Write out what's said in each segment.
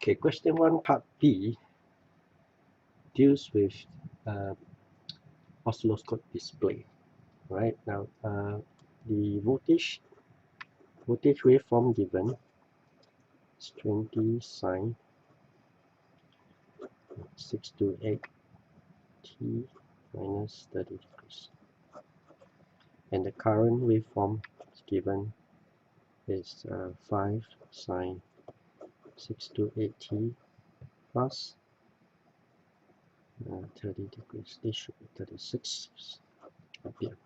Okay, question 1 part B deals with oscilloscope display. Right now, the voltage waveform given is 20 sine 628 t minus 30 degrees, and the current waveform given is 5 sine 628 t plus 30 degrees. This should be 36 up here.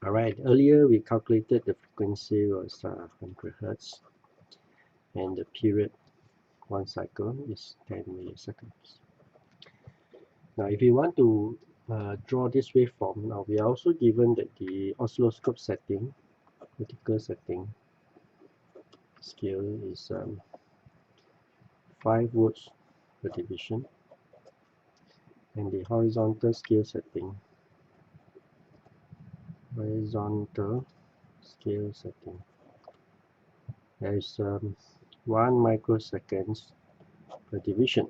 Alright, earlier we calculated the frequency was 100 Hz, and the period one cycle is 10 milliseconds. Now if you want to draw this waveform, now we are also given that the oscilloscope setting, vertical setting scale is 5 volts per division, and the horizontal scale setting, there is 1 microseconds per division.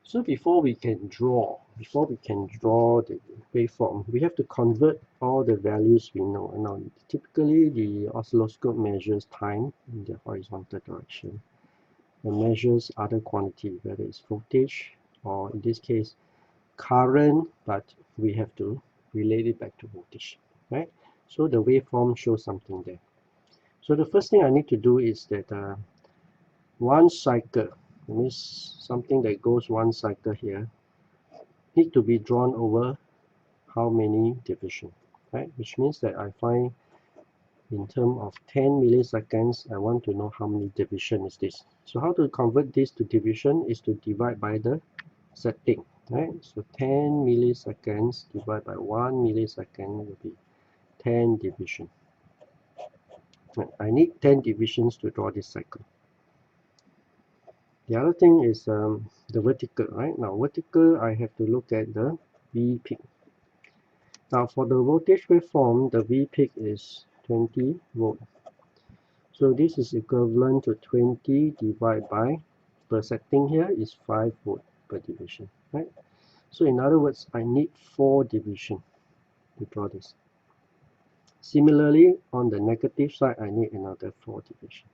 So before we can draw the waveform, we have to convert all the values we know. Now, typically the oscilloscope measures time in the horizontal direction and measures other quantity, whether it's voltage or in this case current, but we have to relate it back to voltage, right? So the waveform shows something there. So the first thing I need to do is that one cycle, means something that goes one cycle here, need to be drawn over how many division, right? Which means that I find in terms of 10 milliseconds, I want to know how many division is this. So how to convert this to division is to divide by the setting, right? So 10 milliseconds divided by 1 millisecond will be 10 division. I need 10 divisions to draw this cycle. The other thing is the vertical, right? Now vertical, I have to look at the V peak. Now for the voltage waveform, the V peak is 20 volt. So this is equivalent to 20 divided by, per setting here is 5 volt per division, right? So in other words, I need 4 division to draw this. Similarly, on the negative side, I need another 4 division.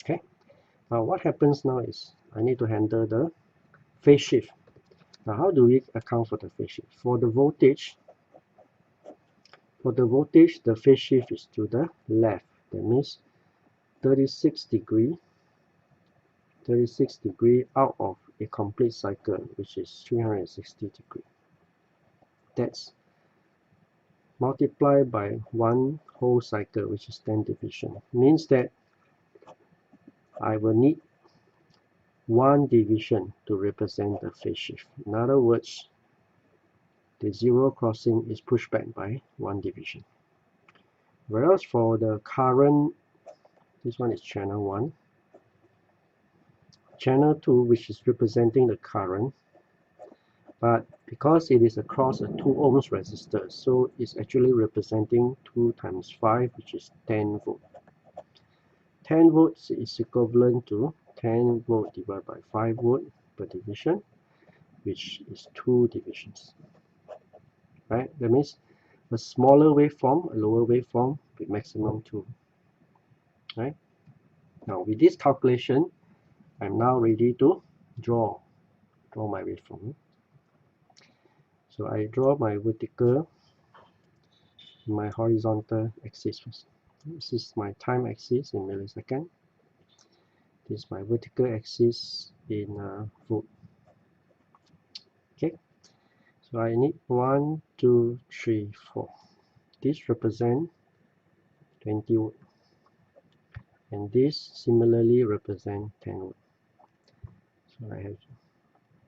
Okay, now what happens now is I need to handle the phase shift. Now how do we account for the phase shift? For the voltage, the phase shift is to the left. That means 36 degree out of a complete cycle, which is 360 degree. That's multiplied by one whole cycle, which is 10 division. Means that I will need 1 division to represent the phase shift. In other words, the zero crossing is pushed back by 1 division. Whereas for the current, this one is channel 1. Channel 2, which is representing the current, but because it is across a 2 ohms resistor, so it's actually representing 2 times 5, which is 10 volt. 10 volts is equivalent to 10 volt divided by 5 volt per division, which is 2 divisions. Right? That means a smaller waveform, a lower waveform with maximum 2. Right? Now with this calculation, I'm now ready to draw my waveform. So I draw my vertical, my horizontal axis first. This is my time axis in millisecond. This is my vertical axis in volt. Okay, so I need 1, 2, 3, 4. This represents 20 volt, and this similarly represents 10 volt. So I have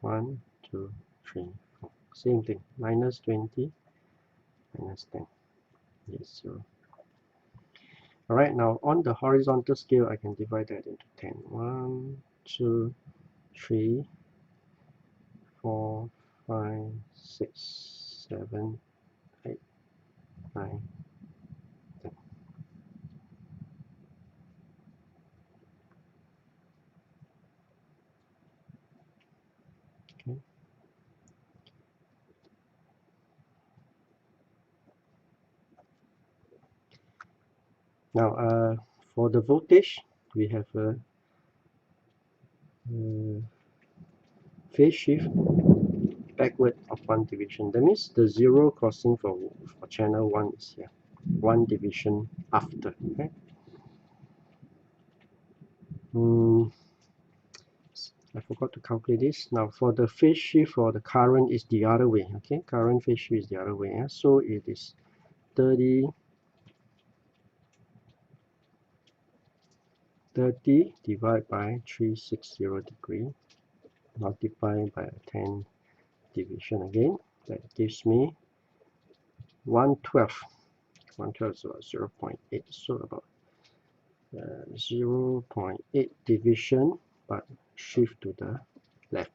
1, 2, 3, 4. Same thing, minus 20, minus 10 is 0. Alright, now on the horizontal scale, I can divide that into 10. 1, 2, 3, 4, 5, 6, 7, 8, 9, 10. Now, for the voltage, we have a phase shift backward of 1 division. That means the zero crossing for channel 1 is here, 1 division after. Okay. I forgot to calculate this. Now for the phase shift for the current is the other way. Okay, current phase shift is the other way. So it is 30 divided by 360 degree multiplied by 10 division again. That gives me 112. 112 is about 0.8. So about 0.8 division, but shift to the left.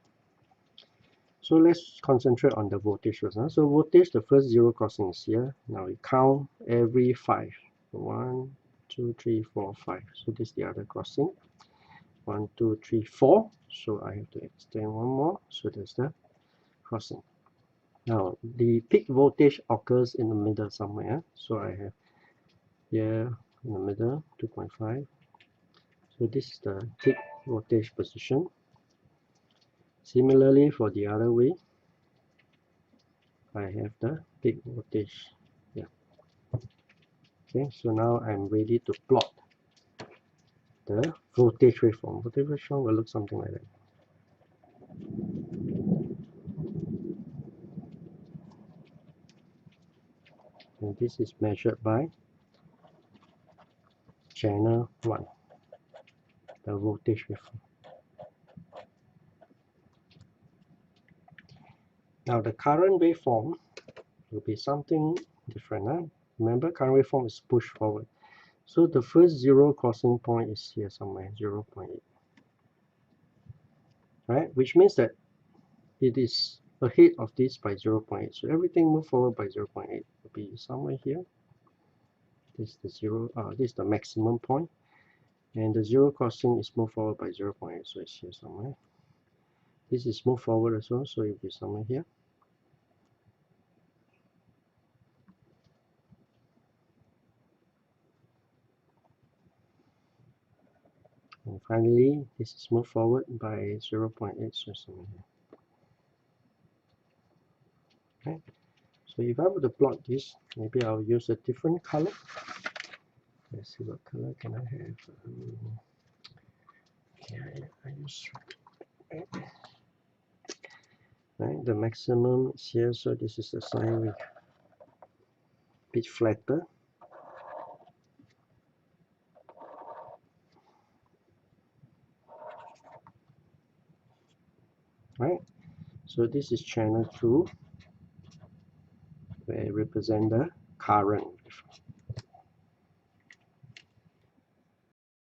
So let's concentrate on the voltage first. So voltage, the first zero crossing is here. Now we count every 5. 1, 2, 3, 4, 5. So this is the other crossing. 1, 2, 3, 4. So I have to extend one more. So that's the crossing. Now the peak voltage occurs in the middle somewhere. So I have here in the middle 2.5. So this is the peak voltage position. Similarly, for the other way, I have the peak voltage here. Okay, so now I'm ready to plot the voltage waveform. Voltage waveform will look something like that. And this is measured by channel 1, the voltage waveform. Now the current waveform will be something different. Huh? Remember, current waveform is push forward. So the first zero crossing point is here somewhere, 0.8. Right? Which means that it is ahead of this by 0.8. So everything move forward by 0.8 will be somewhere here. This is the this is the maximum point. And the zero crossing is moved forward by 0.8. So it's here somewhere. This is moved forward as well, so it will be somewhere here. And finally, this is moved forward by 0.8, so somewhere here. Okay. So if I were to plot this, maybe I'll use a different color. Let's see what color can I have. Okay, I use right. The maximum is here, so this is the sine wave. Bit flatter. Right. So this is channel 2, where I represent the current.